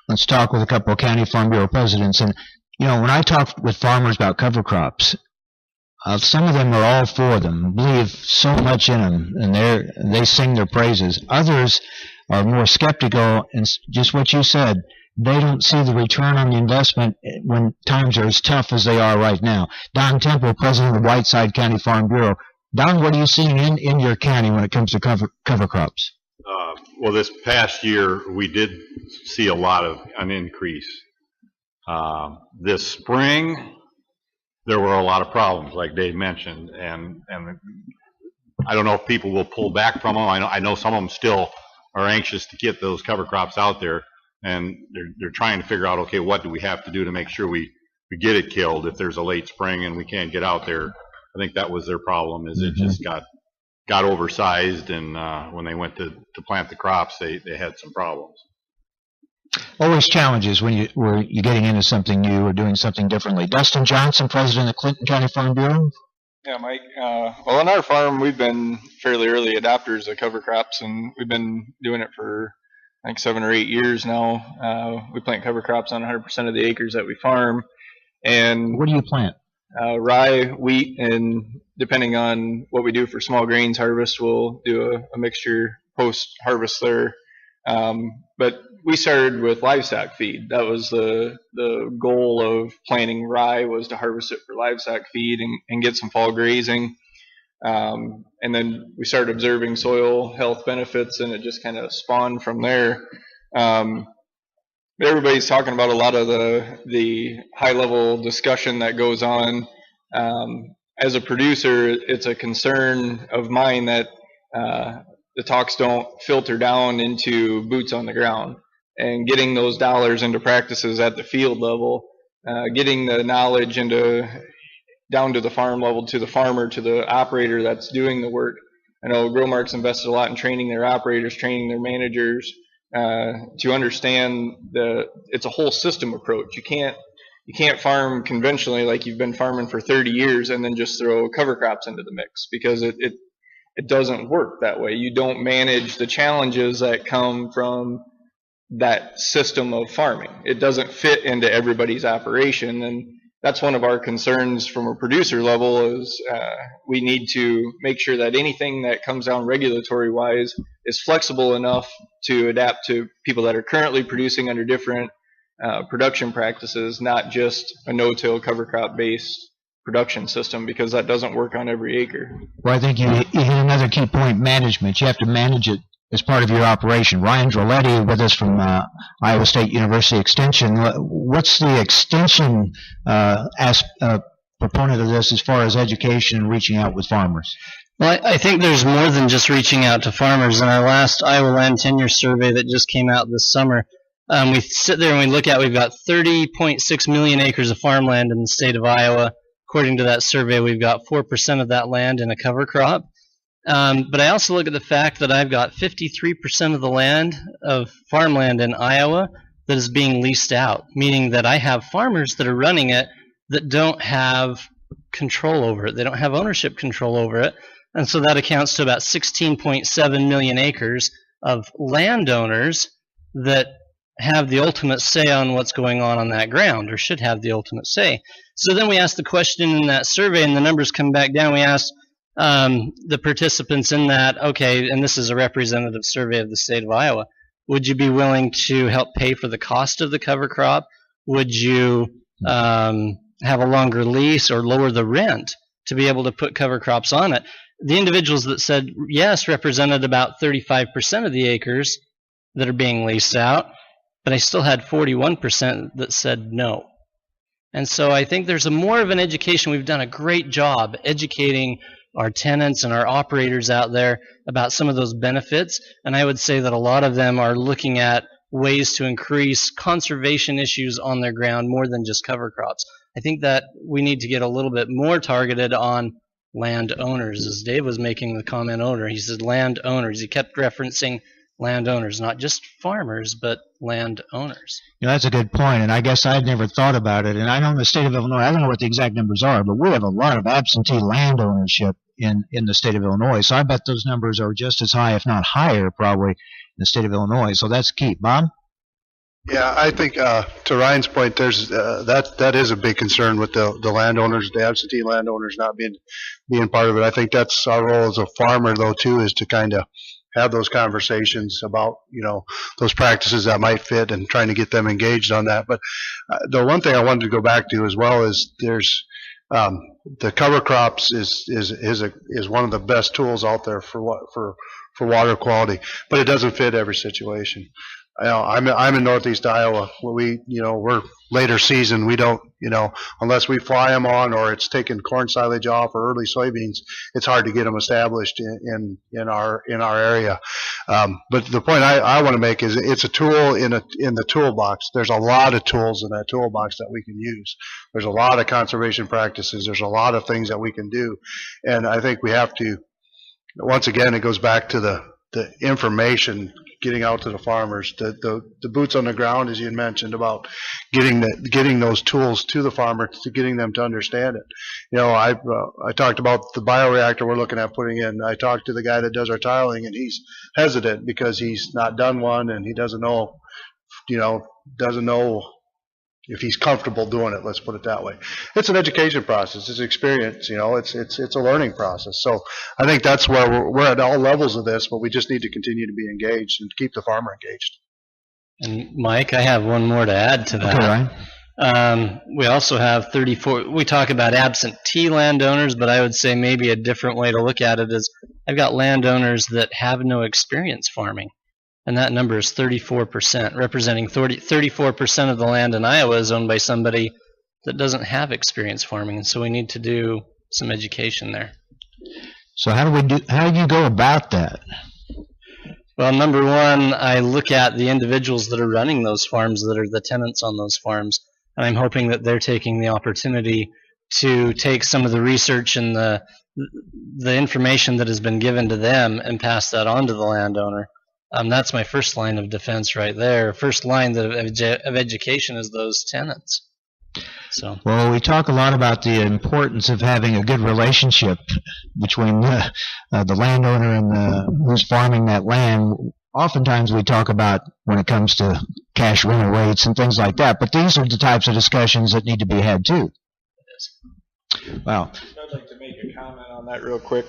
let's talk with a couple of County Farm Bureau presidents. And, when I talk with farmers about cover crops, some of them are all for them, believe so much in them, and they sing their praises. Others are more skeptical, and just what you said, they don't see the return on the investment when times are as tough as they are right now. Don Temple, president of the Whiteside County Farm Bureau. Don, what are you seeing in your county when it comes to cover crops? Well, this past year, we did see an increase. This spring, there were a lot of problems, like Dave mentioned, and I don't know if people will pull back from them. I know some of them still are anxious to get those cover crops out there, and they're trying to figure out, okay, what do we have to do to make sure we get it killed if there's a late spring and we can't get out there. I think that was their problem, is it just got oversized, and when they went to plant the crops, they had some problems. Always challenges when you're getting into something new or doing something differently. Dustin Johnson, president of the Clinton County Farm Bureau. Yeah, Mike. Well, on our farm, we've been fairly early adopters of cover crops, and we've been doing it for, I think, 7 or 8 years now. We plant cover crops on 100% of the acres that we farm. And what do you plant? Rye, wheat, and depending on what we do for small grains harvest, we'll do a mixture post-harvest there. But we started with livestock feed. That was the goal of planting rye, was to harvest it for livestock feed and get some fall grazing. And then we started observing soil health benefits, and it just kind of spawned from there. Everybody's talking about a lot of the high-level discussion that goes on. As a producer, it's a concern of mine that the talks don't filter down into boots on the ground, and getting those dollars into practices at the field level, getting the knowledge down to the farm level, to the farmer, to the operator that's doing the work. I know Growmark's invested a lot in training their operators, training their managers to understand it's a whole system approach. You can't farm conventionally like you've been farming for 30 years and then just throw cover crops into the mix, because it doesn't work that way. You don't manage the challenges that come from that system of farming. It doesn't fit into everybody's operation, and that's one of our concerns from a producer level, is we need to make sure that anything that comes down regulatory wise is flexible enough to adapt to people that are currently producing under different production practices, not just a no-till cover crop based production system, because that doesn't work on every acre. Well, I think you hit another key point: management. You have to manage it as part of your operation. Ryan Droletti with us from Iowa State University Extension. What's the extension proponent of this as far as education and reaching out with farmers? Well, I think there's more than just reaching out to farmers. In our last Iowa Land Tenure Survey that just came out this summer, we sit there and we look at, we've got 30.6 million acres of farmland in the state of Iowa. According to that survey, we've got 4% of that land in a cover crop. But I also look at the fact that I've got 53% of the land of farmland in Iowa that is being leased out, meaning that I have farmers that are running it that don't have control over it. They don't have ownership control over it. And so that accounts to about 16.7 million acres of landowners that have the ultimate say on what's going on that ground, or should have the ultimate say. So then we asked the question in that survey, and the numbers come back down. We asked the participants in that, okay, and this is a representative survey of the state of Iowa, would you be willing to help pay for the cost of the cover crop? Would you have a longer lease or lower the rent to be able to put cover crops on it? The individuals that said yes represented about 35% of the acres that are being leased out, but I still had 41% that said no. And so I think there's more of an education. We've done a great job educating our tenants and our operators out there about some of those benefits, and I would say that a lot of them are looking at ways to increase conservation issues on their ground more than just cover crops. I think that we need to get a little bit more targeted on landowners. As Dave was making the comment owner, he said landowners. He kept referencing landowners, not just farmers, but landowners. That's a good point, and I guess I'd never thought about it. And I know in the state of Illinois, I don't know what the exact numbers are, but we have a lot of absentee land ownership in the state of Illinois. So I bet those numbers are just as high, if not higher, probably, in the state of Illinois. So that's key. Bob? Yeah, I think to Ryan's point, there's that is a big concern with the landowners, the absentee landowners not being part of it. I think that's our role as a farmer, though, too, is to kind of have those conversations about those practices that might fit and trying to get them engaged on that. But the one thing I wanted to go back to as well is there's the cover crops is one of the best tools out there for water quality, but it doesn't fit every situation. I'm in northeast Iowa. We're later season. We don't, unless we fly them on or it's taking corn silage off or early soybeans, it's hard to get them established in our area. But the point I want to make is it's a tool in the toolbox. There's a lot of tools in that toolbox that we can use. There's a lot of conservation practices. There's a lot of things that we can do, and I think we have to. Once again, it goes back to the information getting out to the farmers, the boots on the ground, as you had mentioned, about getting those tools to the farmer, to getting them to understand it. I talked about the bioreactor we're looking at putting in. I talked to the guy that does our tiling, and he's hesitant because he's not done one and he doesn't know if he's comfortable doing it. Let's put it that way. It's an education process. It's experience. It's a learning process. So I think that's where we're at all levels of this, but we just need to continue to be engaged and keep the farmer engaged. And Mike, I have one more to add to that. Okay, Ryan. We also have 34. We talk about absentee landowners, but I would say maybe a different way to look at it is I've got landowners that have no experience farming. And that number is 34%, representing 34% of the land in Iowa is owned by somebody that doesn't have experience farming. And so we need to do some education there. So how do you go about that? Well, number one, I look at the individuals that are running those farms, that are the tenants on those farms, and I'm hoping that they're taking the opportunity to take some of the research and the information that has been given to them and pass that on to the landowner. That's my first line of defense right there. First line of education is those tenants. So. Well, we talk a lot about the importance of having a good relationship between the landowner and who's farming that land. Oftentimes we talk about when it comes to cash rental rates and things like that, but these are the types of discussions that need to be had too. Wow. I'd like to make a comment on that real quick.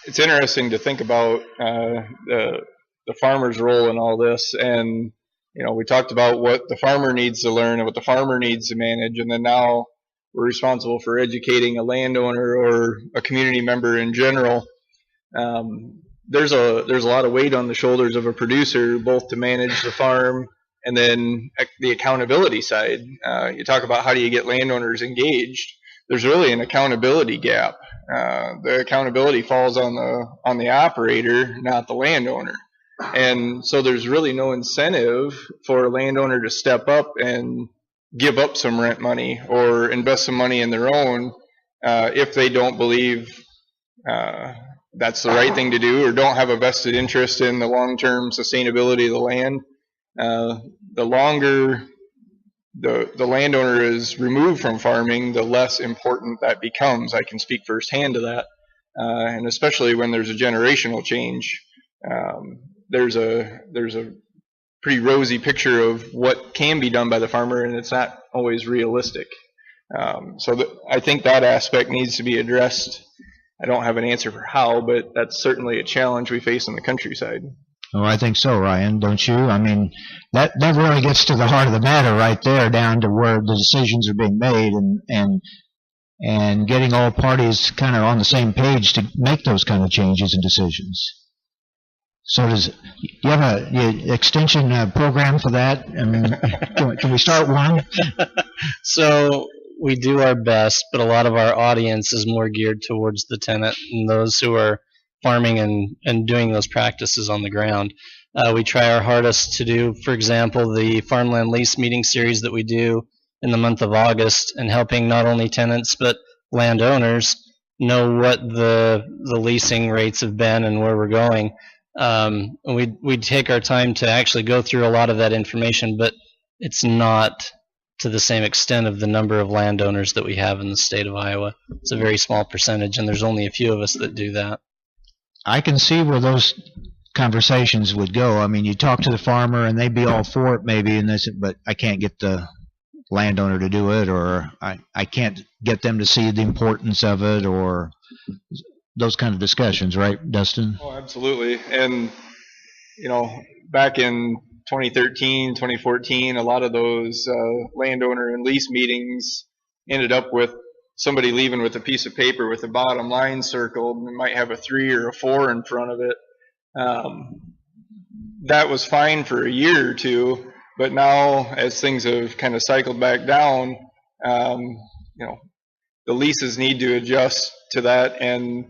It's interesting to think about the farmer's role in all this, and we talked about what the farmer needs to learn and what the farmer needs to manage, and then now we're responsible for educating a landowner or a community member in general. There's a lot of weight on the shoulders of a producer, both to manage the farm and then the accountability side. You talk about how do you get landowners engaged. There's really an accountability gap. The accountability falls on the operator, not the landowner. And so there's really no incentive for a landowner to step up and give up some rent money or invest some money in their own if they don't believe that's the right thing to do or don't have a vested interest in the long-term sustainability of the land. The longer the landowner is removed from farming, the less important that becomes. I can speak firsthand to that, and especially when there's a generational change, there's a pretty rosy picture of what can be done by the farmer, and it's not always realistic. I think that aspect needs to be addressed. I don't have an answer for how, but that's certainly a challenge we face in the countryside. Oh, I think so, Ryan, don't you? I mean, that really gets to the heart of the matter right there, down to where the decisions are being made and getting all parties kind of on the same page to make those kind of changes and decisions. So do you have an extension program for that? I mean, can we start one? So we do our best, but a lot of our audience is more geared towards the tenant and those who are farming and doing those practices on the ground. We try our hardest to do, for example, the farmland lease meeting series that we do in the month of August, and helping not only tenants but landowners know what the leasing rates have been and where we're going. We take our time to actually go through a lot of that information, but it's not to the same extent of the number of landowners that we have in the state of Iowa. It's a very small percentage, and there's only a few of us that do that. I can see where those conversations would go. I mean, you talk to the farmer and they'd be all for it maybe, and they said, but I can't get the landowner to do it, or I can't get them to see the importance of it, or those kind of discussions, right, Dustin? Oh, absolutely. And, you know, back in 2013, 2014, a lot of those landowner and lease meetings ended up with somebody leaving with a piece of paper with a bottom line circled, and it might have a 3 or a 4 in front of it. That was fine for a year or two, but now as things have kind of cycled back down, you know, the leases need to adjust to that, and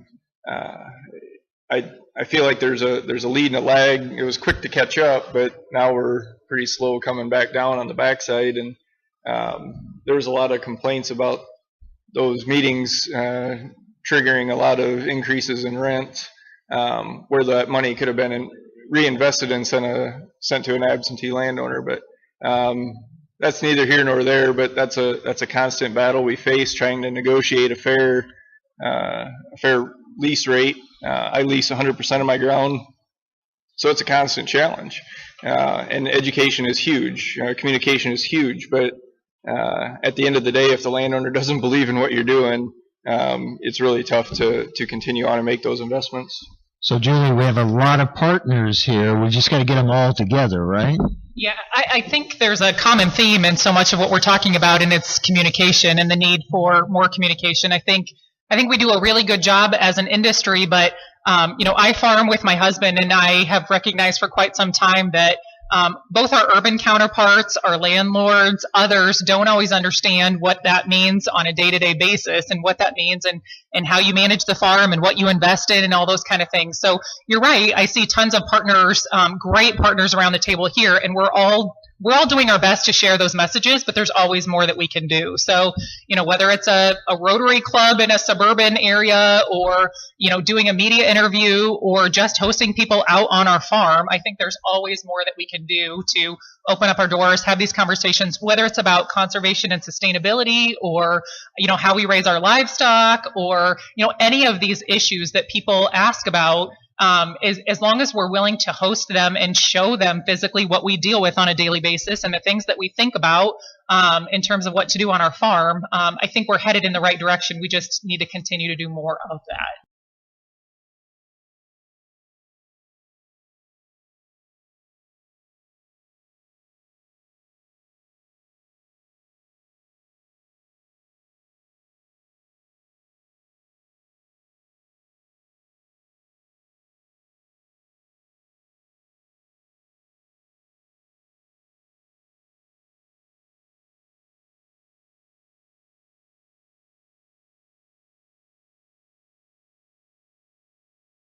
I feel like there's a lead and a lag. It was quick to catch up, but now we're pretty slow coming back down on the backside, and there was a lot of complaints about those meetings triggering a lot of increases in rent, where that money could have been reinvested and sent to an absentee landowner. But that's neither here nor there. But that's a constant battle we face, trying to negotiate a fair lease rate. I lease 100% of my ground, so it's a constant challenge. And education is huge. Communication is huge. But at the end of the day, if the landowner doesn't believe in what you're doing, it's really tough to continue on and make those investments. So, Julie, we have a lot of partners here. We just got to get them all together, right? Yeah, I think there's a common theme in so much of what we're talking about, and it's communication and the need for more communication. I think we do a really good job as an industry, but you know, I farm with my husband, and I have recognized for quite some time that both our urban counterparts, our landlords, others don't always understand what that means on a day-to-day basis, and what that means, and how you manage the farm, and what you invest in, and all those kind of things. So you're right. I see tons of partners, great partners around the table here, and we're all doing our best to share those messages, but there's always more that we can do. So, you know, whether it's a Rotary Club in a suburban area, or, you know, doing a media interview, or just hosting people out on our farm, I think there's always more that we can do to open up our doors, have these conversations, whether it's about conservation and sustainability, or, you know, how we raise our livestock, or, you know, any of these issues that people ask about. As long as we're willing to host them and show them physically what we deal with on a daily basis, and the things that we think about in terms of what to do on our farm, I think we're headed in the right direction. We just need to continue to do more of that.